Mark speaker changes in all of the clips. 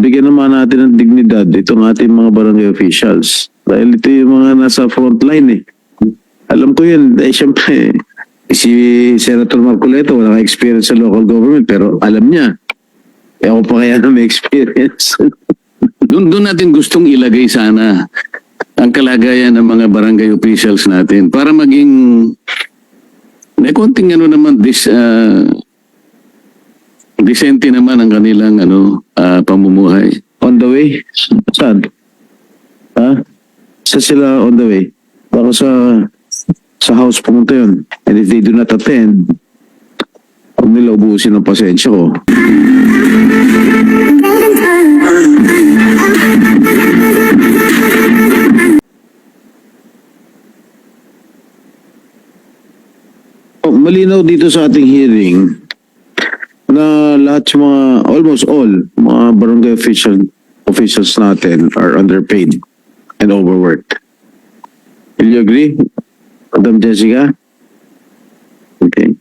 Speaker 1: bigyan naman natin ng dignidad itong ating mga barangay officials. Dahil ito yung mga nasa front line eh. Alam ko yun, siyempre, si Senator Marcoleto wala experience sa local government pero alam niya. Ako pa kaya na may experience.
Speaker 2: Doon natin gustong ilagay sana ang kalagayan ng mga barangay officials natin para maging may konting naman disente naman ang kanilang pamumuhay.
Speaker 1: On the way? Saan? Ha? Saan sila on the way? Baka sa house pumunta yun. And if they do not attend, huwag nila ubusin ang pasensya ko. Malinaw dito sa ating hearing na lahat sa mga, almost all, mga barangay officials natin are underpaid and overworked. Will you agree, Madam Jessica? Okay.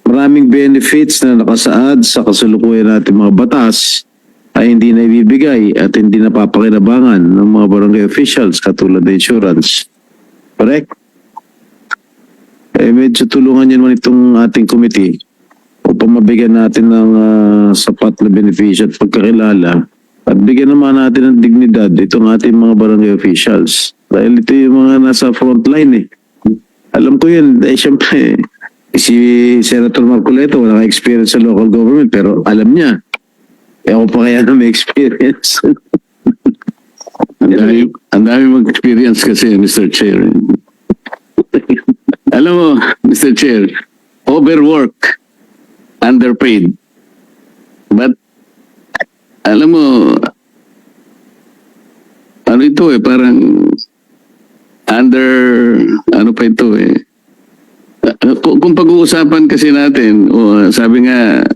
Speaker 1: Maraming benefits na nakasaad sa kasalukuyan natin mga batas ay hindi na ibibigay at hindi napapakinabangan ng mga barangay officials katulad ng insurance. Correct? Medyo tulungan yan naman itong ating committee upang mabigyan natin ng sapat na benepisyo at pagkakilala at bigyan naman natin ng dignidad itong ating mga barangay officials. Dahil ito yung mga nasa front line eh. Alam ko yun, siyempre, si Senator Marcoleto wala experience sa local government pero alam niya. Ako pa kaya na may experience.
Speaker 2: Ang dami mag-experience kasi, Mr. Chair. Alam mo, Mr. Chair, overwork, underpaid. But, alam mo, ano ito parang ano pa ito kung pag-uusapan kasi natin, sabi nga,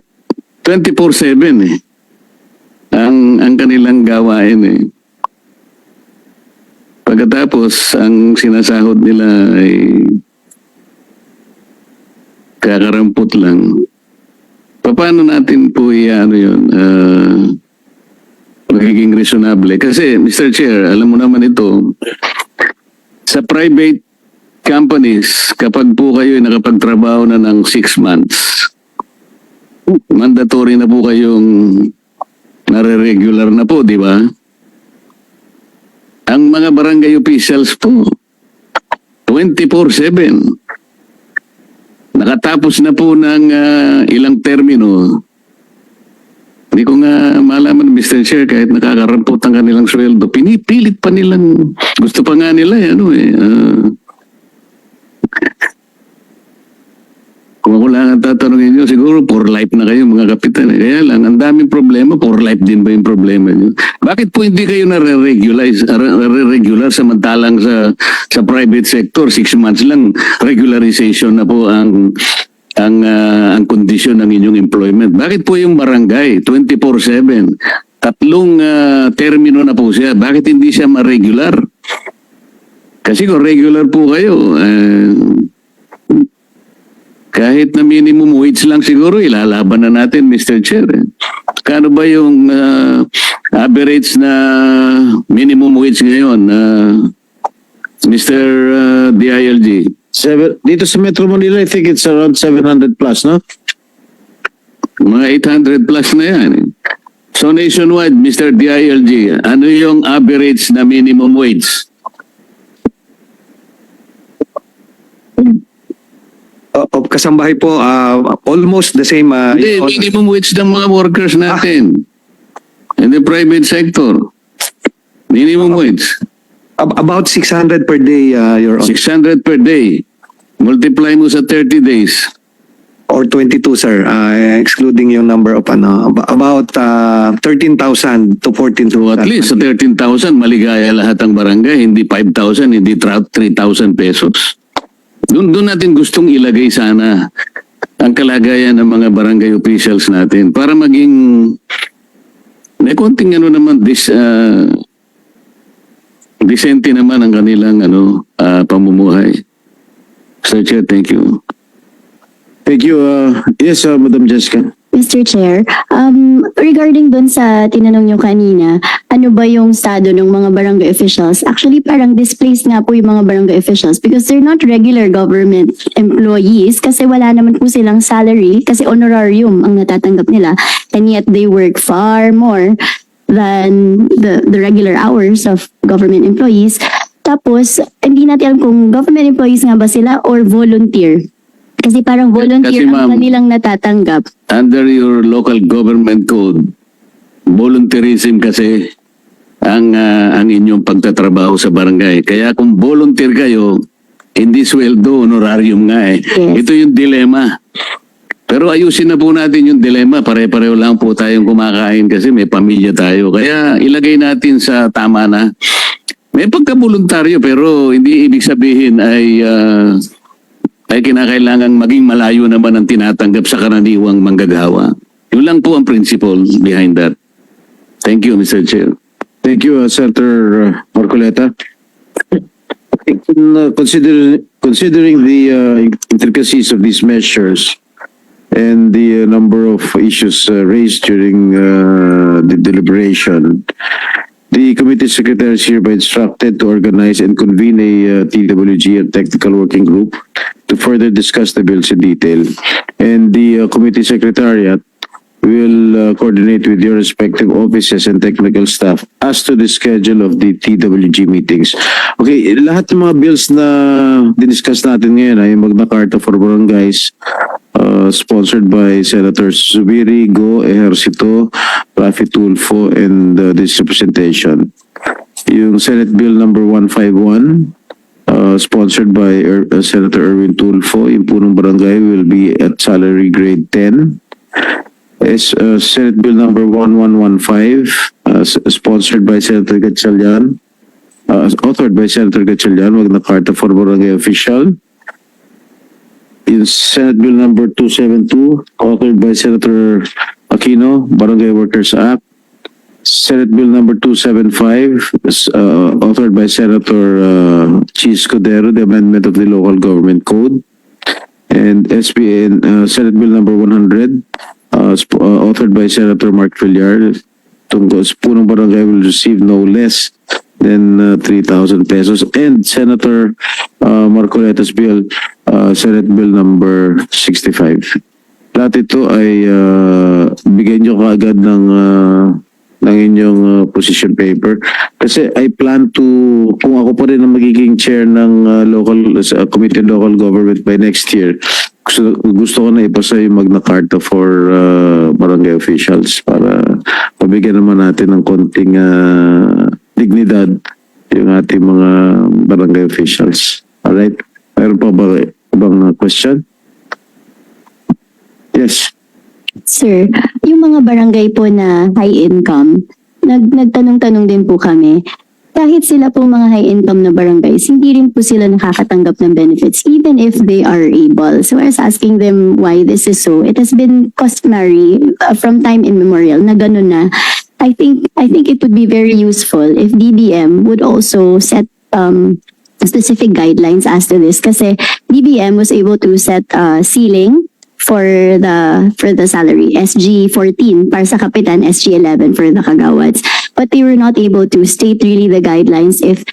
Speaker 2: 24/7 ang kanilang gawain Pagkatapos, ang sinasahod nila ay kakarampot lang. Paano natin po magiging reasonable? Kasi, Mr. Chair, alam mo naman ito, sa private companies, kapag po kayo ay nakapagtrabaho na ng 6 months, mandatory na po kayong nare-regular na po, di ba? Ang mga barangay officials po, 24/7. Nakatapos na po ng ilang termino. Hindi ko nga malaman, Mr. Chair, kahit nakakarampot ang kanilang sweldo, pinipilit pa nilang, gusto pa nga nila, kung ako lang ang tatanungin nyo, siguro for life na kayo mga kapitan. Kaya lang, ang daming problema, for life din ba yung problema nyo? Bakit po hindi kayo nare-regular samantalang sa private sector, 6 months lang, regularization na po ang kondisyon ng inyong employment? Bakit po yung barangay, 24/7, 3 termino na po siya, bakit hindi siya ma-regular? Kasi kung regular po kayo, kahit na minimum wage lang siguro, ilalaban na natin, Mr. Chair. Kano ba yung average na minimum wage ngayon, Mr. DILG?
Speaker 1: Dito sa Metro Manila, I think it's around 700 plus, no?
Speaker 2: Mga 800 plus na yan. So nationwide, Mr. DILG, ano yung average na minimum wage?
Speaker 3: Kasambahay po, almost the same.
Speaker 2: Hindi, minimum wage ng mga workers natin. In the private sector. Minimum wage.
Speaker 3: About 600 per day, Your Honor.
Speaker 2: 600 per day. Multiply mo sa 30 days.
Speaker 3: Or 22, sir, excluding yung number of about 13,000 to 14,000.
Speaker 2: So at least sa 13,000, maligaya lahat ang barangay. Hindi 5,000, hindi 3,000 pesos. Doon natin gustong ilagay sana ang kalagayan ng mga barangay officials natin para maging may konting disente naman ang kanilang pamumuhay. Sir Chair, thank you.
Speaker 1: Thank you. Yes, Madam Jessica.
Speaker 4: Mr. Chair, regarding dun sa tinanong nyo kanina, ano ba yung estado ng mga barangay officials? Actually, parang displaced nga po yung mga barangay officials because they're not regular government employees kasi wala naman po silang salary kasi honorarium ang natatanggap nila and yet they work far more than the regular hours of government employees. Tapos, hindi natin alam kung government employees nga ba sila or volunteer. Kasi parang volunteer
Speaker 2: Kasi,
Speaker 4: ang
Speaker 2: ma'am,
Speaker 4: kanilang natatanggap.
Speaker 2: Under your local government code, volunteerism kasi ang inyong pagtatrabaho sa barangay. Kaya kung volunteer kayo, hindi sweldo, honorarium nga eh.
Speaker 4: Yes.
Speaker 2: Ito yung dilema. Pero ayusin na po natin yung dilema. Pare-pareho lang po tayong kumakain kasi may pamilya tayo. Kaya ilagay natin sa tama na. May pagka-voluntaryo pero hindi ibig sabihin ay kinakailangang maging malayo naman ang tinatanggap sa karaniwang manggagawa. Yun lang po ang principle behind that. Thank you, Mr. Chair.
Speaker 1: Thank you, Senator Marcoleta. Considering the intricacies of these measures and the number of issues raised during the deliberation, the committee secretary is hereby instructed to organize and convene a TWG and technical working group to further discuss the bills in detail. And the committee secretariat will coordinate with your respective offices and technical staff as to the schedule of the TWG meetings. Okay, lahat ng mga bills na diniscuss natin ngayon ay Magna Carta for Barangays, sponsored by Senators Zubiri, Go, Ejercito, Rafi Tulfo, and this representation. Yung Senate Bill number 151, sponsored by Senator Erwin Tulfo, yung punong barangay will be at salary grade 10. Senate Bill number 1115, sponsored by Senator Gatchalian, authored by Senator Gatchalian, Magna Carta for Barangay Official. In Senate Bill number 272, authored by Senator Aquino, Barangay Workers Act. Senate Bill number 275, authored by Senator Chis Codero, the amendment of the Local Government Code. And Senate Bill number 100, authored by Senator Mark Villar, punong barangay will receive no less than 3,000 pesos. And Senator Marcoleta's bill, Senate Bill number 65. Lahat ito ay bigyan nyo kaagad ng inyong position paper. Kasi I plan to, kung ako pa rin ang magiging chair ng Committee on Local Government by next year, gusto ko na ipasa yung Magna Carta for barangay officials para pabigyan naman natin ng konting dignidad yung ating mga barangay officials. Alright? Mayroon pa ba ibang question? Yes.
Speaker 4: Sir, yung mga barangay po na high income, nagtanong-tanong din po kami, kahit sila po mga high income na barangays, hindi rin po sila nakakatanggap ng benefits even if they are able. So I was asking them why this is so. It has been customary from time immemorial na gano'n na. I think it would be very useful if DBM would also set specific guidelines as to this kasi DBM was able to set ceiling for the salary, SG 14 para sa kapitan, SG 11 for the kagawats, but they were not able to state really the guidelines if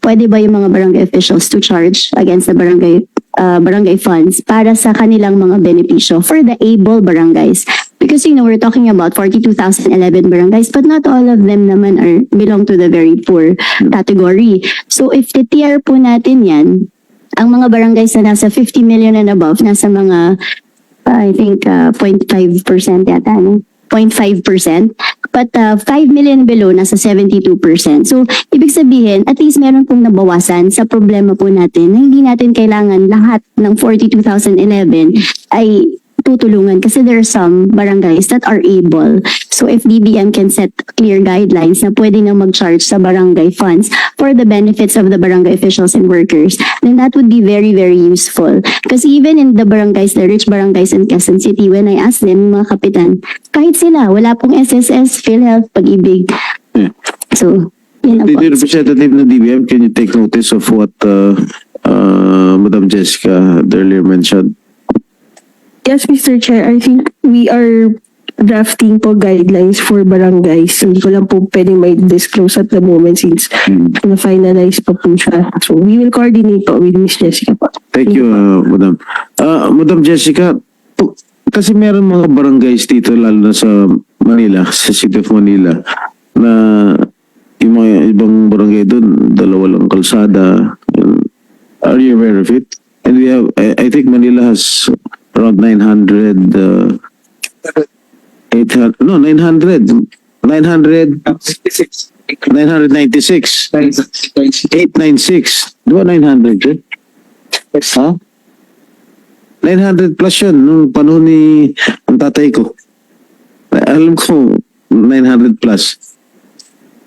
Speaker 4: pwede ba yung mga barangay officials to charge against the barangay funds para sa kanilang mga benepisyo for the able barangays. Because we're talking about 42,011 barangays, but not all of them naman belong to the very poor category. So if TTR po natin yan, ang mga barangays na nasa 50 million and above, nasa mga I think 0.5% yata, no? 0.5%. But 5 million below, nasa 72%. So, ibig sabihin, at least meron pong nabawasan sa problema po natin na hindi natin kailangan lahat ng 42,011 ay tutulungan kasi there are some barangays that are able. So if DBM can set clear guidelines na pwede nang mag-charge sa barangay funds for the benefits of the barangay officials and workers, then that would be very, very useful. Because even in the barangays, the rich barangays in Quezon City, when I asked them, mga kapitan, kahit sila, wala pong SSS, PhilHealth, Pag-ibig. So, yun ang
Speaker 1: The
Speaker 4: po.
Speaker 1: representative ng DBM, can you take notice of what Madam Jessica earlier mentioned?
Speaker 5: Yes, Mr. Chair, I think we are drafting po guidelines for barangays. Hindi ko lang po pwedeng may disclose at the moment since na-finalize pa po siya. So we will coordinate po with Miss Jessica po.
Speaker 1: Thank you, Madam. Madam Jessica, kasi meron mga barangays dito, lalo na sa Manila, sa City of Manila, na yung mga ibang barangay doon, dalawa lang kalsada. Are you aware of it? And we have, I think Manila has around 900, 900, 996. 896. Di ba 900 yun? Ha? 900 plus yun nung panahon ni ang tatay ko. Alam ko, 900 plus.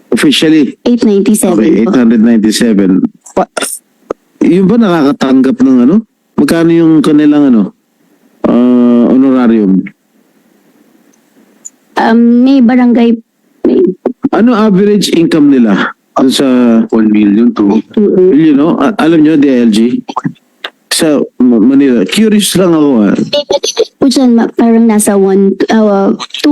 Speaker 1: Officially.
Speaker 4: 897
Speaker 1: Okay,
Speaker 4: po.
Speaker 1: 897. Yung ba nakakatanggap ng ano? Magkano yung kanilang honorarium?
Speaker 4: May barangay, may,
Speaker 1: Ano average income nila? Doon sa
Speaker 2: 1 million to
Speaker 1: you know, alam nyo, DILG? Sa Manila. Curious lang ako.
Speaker 4: po dyan, parang nasa 2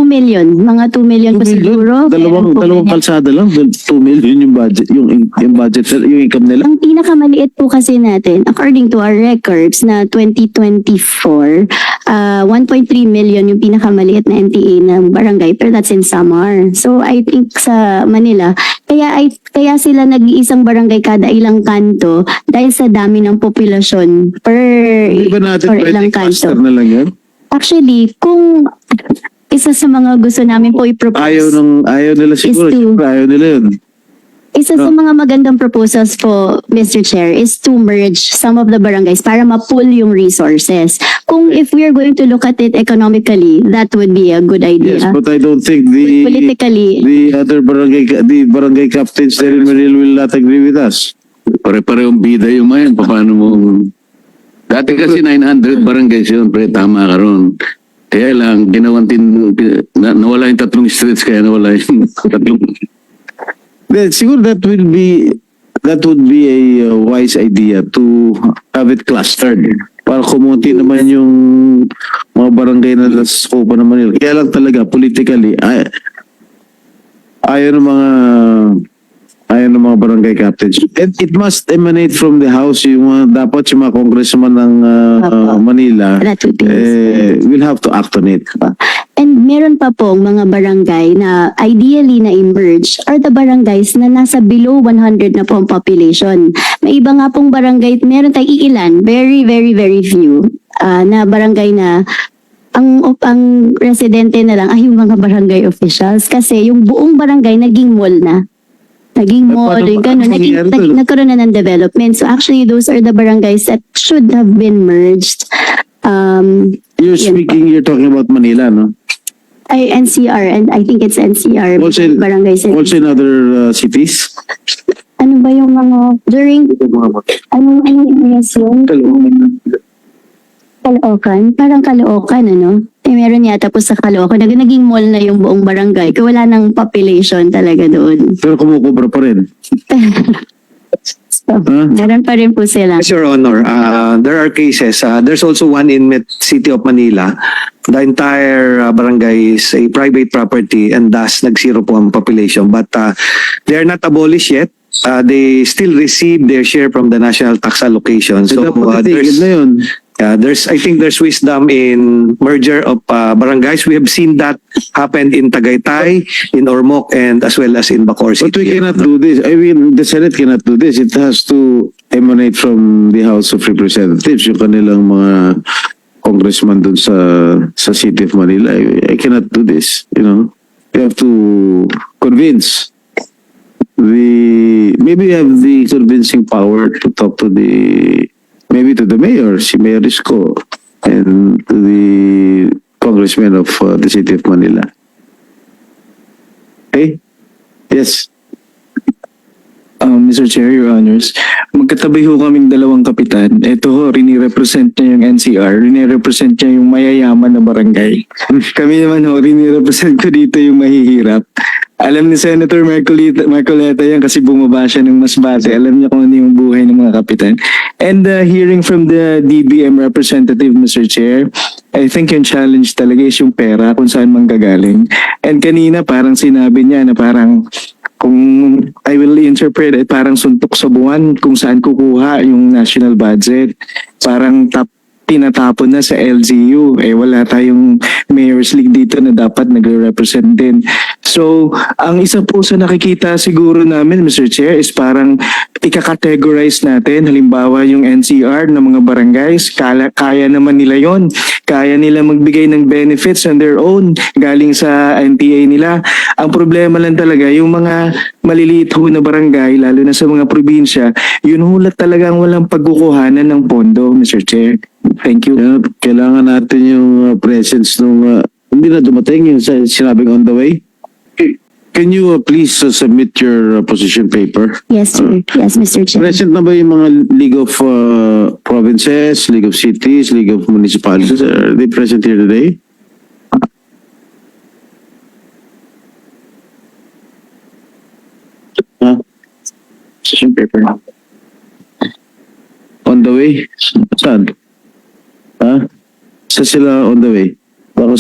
Speaker 4: million. Mga 2 million po
Speaker 1: 2
Speaker 4: siguro.
Speaker 1: million?
Speaker 4: Meron po
Speaker 1: Dalawang
Speaker 4: ganyan.
Speaker 1: kalsada lang. 2 million yung budget, yung budget, yung income nila.
Speaker 4: Ang pinakamaliit po kasi natin, according to our records na 2024, 1.3 million yung pinakamaliit na NTA ng barangay, pero that's in Samar. So I think sa Manila, kaya sila nag-iisang barangay kada ilang kanto dahil sa dami ng populasyon
Speaker 1: Di ba natin
Speaker 4: per ilang
Speaker 1: pwede cluster
Speaker 4: kanto.
Speaker 1: na lang yan?
Speaker 4: Actually, kung isa sa mga gusto namin po i-propose,
Speaker 1: Ayaw nila siguro.
Speaker 4: Is to-
Speaker 1: Siyempre, ayaw nila yun.
Speaker 4: isa sa mga magandang proposals po, Mr. Chair, is to merge some of the barangays para ma-pool yung resources. Kung if we are going to look at it economically, that would be a good
Speaker 1: Yes,
Speaker 4: idea.
Speaker 1: but I don't think the
Speaker 4: Politically,
Speaker 1: other barangay captains there in Manila will not agree with us.
Speaker 2: pare-parehong bida yung mayan. Paano mo... Dati kasi 900 barangays yun, pre, tama ka ron. Kaya lang, nawala yung 3 streets, kaya nawala yung 3.
Speaker 1: Well, siguro that would be a wise idea to have it clustered para kumunti naman yung mga barangay na nasa scope ng Manila. Kaya lang talaga politically ayaw ng mga barangay captains. It must emanate from the house, yung dapat yung mga congressman ng Manila
Speaker 4: that would be
Speaker 1: will have to act on it.
Speaker 4: And meron pa pong mga barangay na ideally na emerge are the barangays na nasa below 100 na po ang population. May iba nga pong barangay, meron tayong iilan, very, very, very few, na barangay na ang residente na lang ay yung mga barangay officials kasi yung buong barangay naging mall na. Naging mall,
Speaker 1: paano-
Speaker 4: ganun,
Speaker 1: ano nangyari doon?
Speaker 4: nagkaroon na ng development. So actually, those are the barangays that should have been merged.
Speaker 1: You're talking about Manila, no?
Speaker 4: NCR, and I think it's NCR.
Speaker 1: Also in-
Speaker 4: barangays.
Speaker 1: Also in other cities?
Speaker 4: Ano ba yung mga, during, anong areas yun? Caloocan? Parang Caloocan, ano? Meron yata po sa Caloocan. Naging mall na yung buong barangay. Kaya wala nang population talaga doon.
Speaker 1: Pero kumukubra pa rin.
Speaker 4: So, meron pa rin po sila.
Speaker 3: Yes, Your Honor, there are cases. There's also one in City of Manila. The entire barangay is a private property and thus nag-zero po ang population. But they are not abolished yet. They still receive their share from the national tax allocation. So
Speaker 1: Dapat itigil na yun.
Speaker 3: I think there's wisdom in merger of barangays. We have seen that happen in Tagaytay, in Ormoc, and as well as in Bacoor
Speaker 1: But we
Speaker 3: City.
Speaker 1: cannot do this. I mean, the Senate cannot do this. It has to emanate from the House of Representatives, yung kanilang mga congressman dun sa City of Manila. I cannot do this, you know. You have to convince maybe you have the convincing power to talk to maybe to the mayor, si Mayor Risco, and to the congressman of the City of Manila. Okay? Yes.
Speaker 6: Mr. Chair, Your Honors, magkatabi ho kaming dalawang kapitan. Ito ho, rini-represent niya yung NCR, rini-represent niya yung mayayaman na barangay. Kami naman ho, rini-represent ko dito yung mahihirap. Alam ni Senator Marcoleta yan kasi bumaba siya ng Masbate. Alam niya kung ano yung buhay ng mga kapitan. And hearing from the DBM representative, Mr. Chair, I think yung challenge talaga is yung pera kung saan manggagaling. And kanina parang sinabi niya na parang kung I will interpret it, parang suntok sa buwan kung saan kukuha yung national budget. Parang tinatapon na sa LGU. Wala tayong Mayor's League dito na dapat nagre-represent din. So, ang isa po sa nakikita siguro namin, Mr. Chair, is parang ika-categorize natin. Halimbawa, yung NCR ng mga barangays, kaya naman nila yon. Kaya nila magbigay ng benefits on their own galing sa NPA nila. Ang problema lang talaga, yung mga maliliit ho na barangay, lalo na sa mga probinsya, yun hulat talagang walang pagkukuhanan ng pondo, Mr. Chair. Thank you.
Speaker 1: Kailangan natin yung presence nung hindi na dumating yung sinabing on the way. Can you please submit your position paper?
Speaker 4: Yes, sir. Yes, Mr. Chair.
Speaker 1: Present na ba yung mga League of Provinces, League of Cities, League of Municipalities? Are they present here today?
Speaker 6: Position paper.
Speaker 1: On the way? Saan? Saan sila on the way? Baka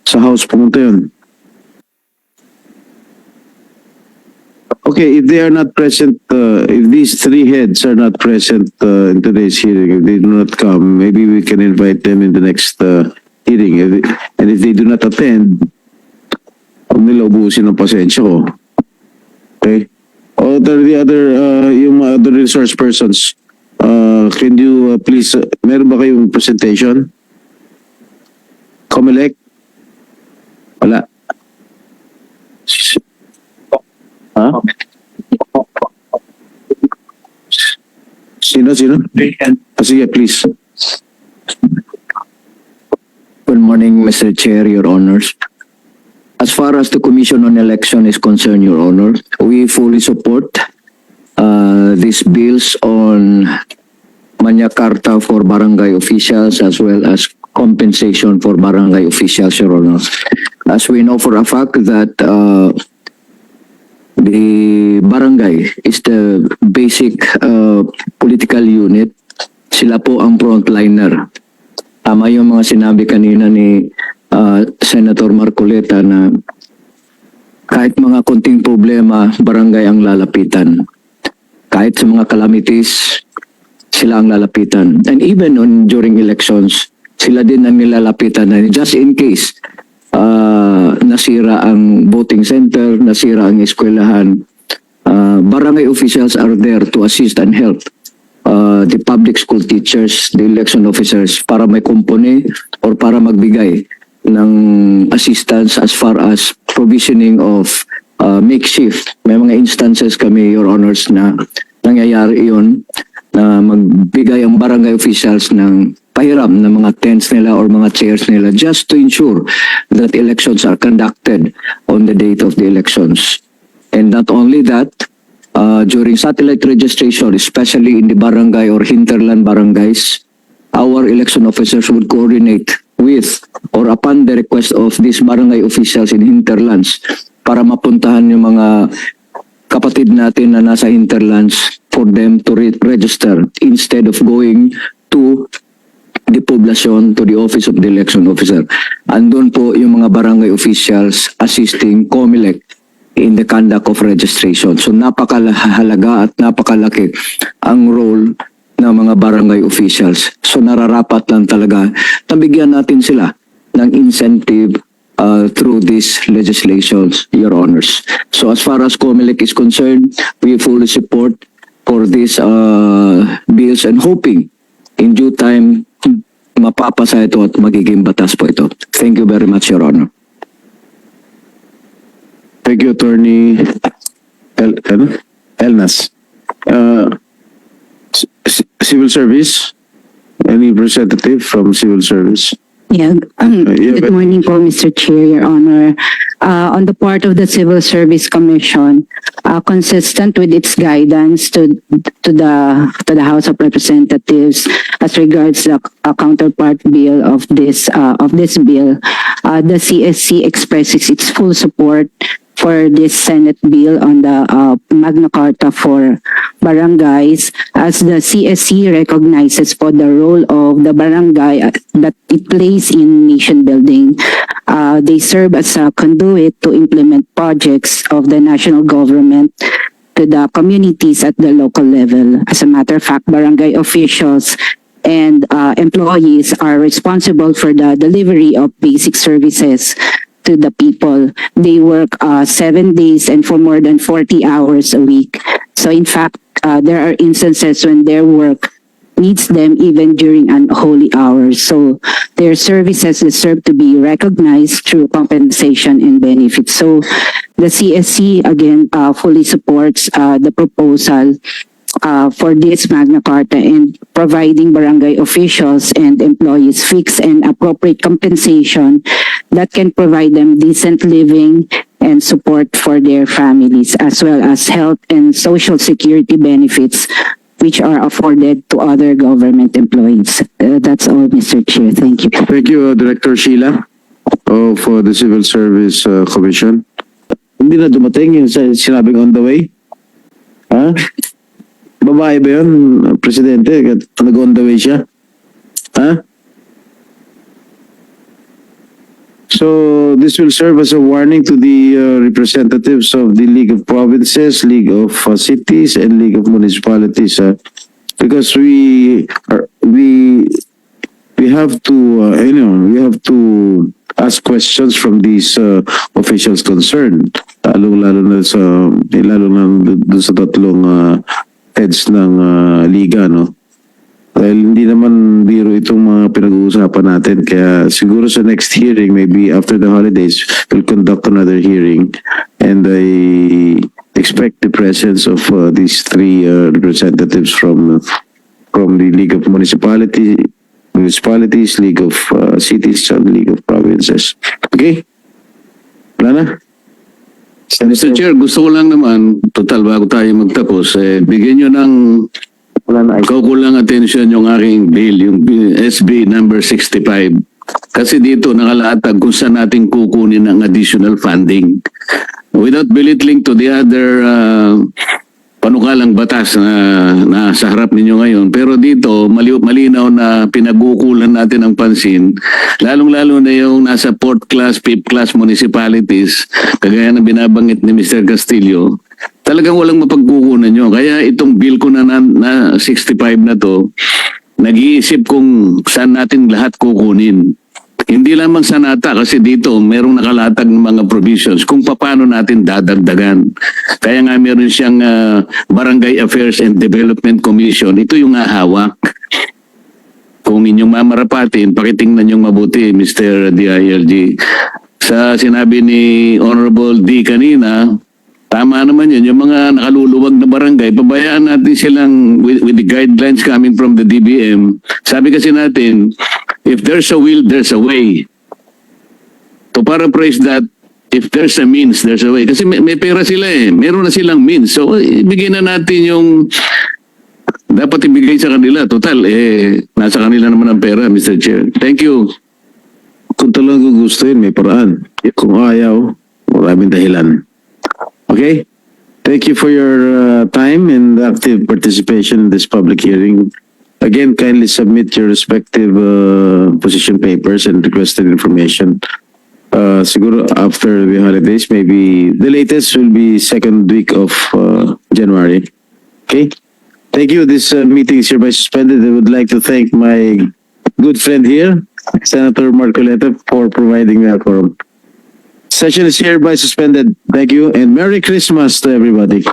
Speaker 1: sa house pumunta yun. Okay, if they are not present, if these three heads are not present in today's hearing, if they do not come, maybe we can invite them in the next hearing. And if they do not attend, huwag nila ubusin ang pasensya ko. Okay? Or the other, yung mga other resource persons, can you please, meron ba kayong presentation? Comelec? Wala. Ha? Sino? Sige, please.
Speaker 7: Good morning, Mr. Chair, Your Honors. As far as the Commission on Election is concerned, Your Honor, we fully support these bills on Magna Carta for barangay officials as well as compensation for barangay officials, Your Honor. As we know for a fact that the barangay is the basic political unit. Sila po ang frontliner. Tama yung mga sinabi kanina ni Senator Marcoleta na kahit mga konting problema, barangay ang lalapitan. Kahit sa mga calamities, sila ang lalapitan. And even during elections, sila din ang nilalapitan na just in case nasira ang voting center, nasira ang eskwelahan, barangay officials are there to assist and help the public school teachers, the election officers para may kumpone or para magbigay ng assistance as far as provisioning of makeshift. May mga instances kami, Your Honors, na nangyayari iyon na magbigay ang barangay officials ng pahiram ng mga tents nila or mga chairs nila just to ensure that elections are conducted on the date of the elections. And not only that, during satellite registration, especially in the barangay or hinterland barangays, our election officers would coordinate with or upon the request of these barangay officials in hinterlands para mapuntahan yung mga kapatid natin na nasa hinterlands for them to register instead of going to the poblasyon, to the office of the election officer. Andun po yung mga barangay officials assisting COMELEC in the conduct of registration. So napakahalaga at napakalaki ang role ng mga barangay officials. So nararapat lang talaga na bigyan natin sila ng incentive through these legislations, Your Honors. So as far as COMELEC is concerned, we fully support for these bills and hoping in due time mapapasa ito at magiging batas po ito. Thank you very much, Your Honor.
Speaker 1: Thank you, Attorney Elnas. Civil Service? Any representative from Civil Service?
Speaker 8: Yeah. Good morning po, Mr. Chair, Your Honor. On the part of the Civil Service Commission, consistent with its guidance to the House of Representatives as regards the counterpart bill of this bill, the CSC expresses its full support for this Senate bill on the Magna Carta for barangays, as the CSC recognizes for the role of the barangay that it plays in nation building. They serve as a conduit to implement projects of the national government to the communities at the local level. As a matter of fact, barangay officials and employees are responsible for the delivery of basic services to the people. They work 7 days and for more than 40 hours a week. So in fact, there are instances when their work needs them even during unholy hours. So their services deserve to be recognized through compensation and benefits. So the CSC again fully supports the proposal for this Magna Carta and providing barangay officials and employees fixed and appropriate compensation that can provide them decent living and support for their families, as well as health and social security benefits which are afforded to other government employees. That's all, Mr. Chair. Thank you.
Speaker 1: Thank you, Director Sheila of the Civil Service Commission. Hindi na dumating yung sinabing on the way? Ha? Babae ba yun, Presidente? Nag-on the way siya? Ha? So, this will serve as a warning to the representatives of the League of Provinces, League of Cities, and League of Municipalities. Because we have to, we have to ask questions from these officials concerned. Lalo na sa tatlong heads ng liga, no? Dahil hindi naman biro itong mga pinag-uusapan natin. Kaya siguro sa next hearing, maybe after the holidays, we'll conduct another hearing. And I expect the presence of these three representatives from the League of Municipalities, League of Cities, and League of Provinces. Okay? Wala na?
Speaker 2: Mr. Chair, gusto ko lang naman, total bago tayo magtapos, bigyan nyo ng kaukulang atensyon yung aking bill, yung SB number 65. Kasi dito nakalatag kung saan natin kukunin ang additional funding. Without belittling to the other panukalang batas na sa harap ninyo ngayon. Pero dito, malinaw na pinagukulan natin ang pansin, lalong-lalo na yung nasa 4th class, 5th class municipalities, kagaya na binabanggit ni Mr. Castillo, talagang walang mapagkukunan nyo. Kaya itong bill ko na 65 na to, nag-iisip kung saan natin lahat kukunin. Hindi lamang sa nata kasi dito merong nakalatag ng mga provisions kung paano natin dadagdagan. Kaya nga meron siyang Barangay Affairs and Development Commission. Ito yung hahawak. Kung inyong mamarapatin, pakitingnan yung mabuti, Mr. DILG. Sa sinabi ni Honorable D kanina, tama naman yun, yung mga nakaluluwag na barangay, pabayaan natin silang with the guidelines coming from the DBM. Sabi kasi natin, if there's a will, there's a way. To paraphrase that, if there's a means, there's a way. Kasi may pera sila meron na silang means. So, ibigay na natin yung dapat ibigay sa kanila. Total, nasa kanila naman ang pera, Mr. Chair. Thank you.
Speaker 1: Kung talagang gustuin, may paraan. Kung ayaw, maraming dahilan. Okay? Thank you for your time and active participation in this public hearing. Again, kindly submit your respective position papers and requested information. Siguro after the holidays, maybe the latest will be second week of January. Okay? Thank you. This meeting is hereby suspended. I would like to thank my good friend here, Senator Marcoleta, for providing that forum. Session is hereby suspended. Thank you and Merry Christmas to everybody.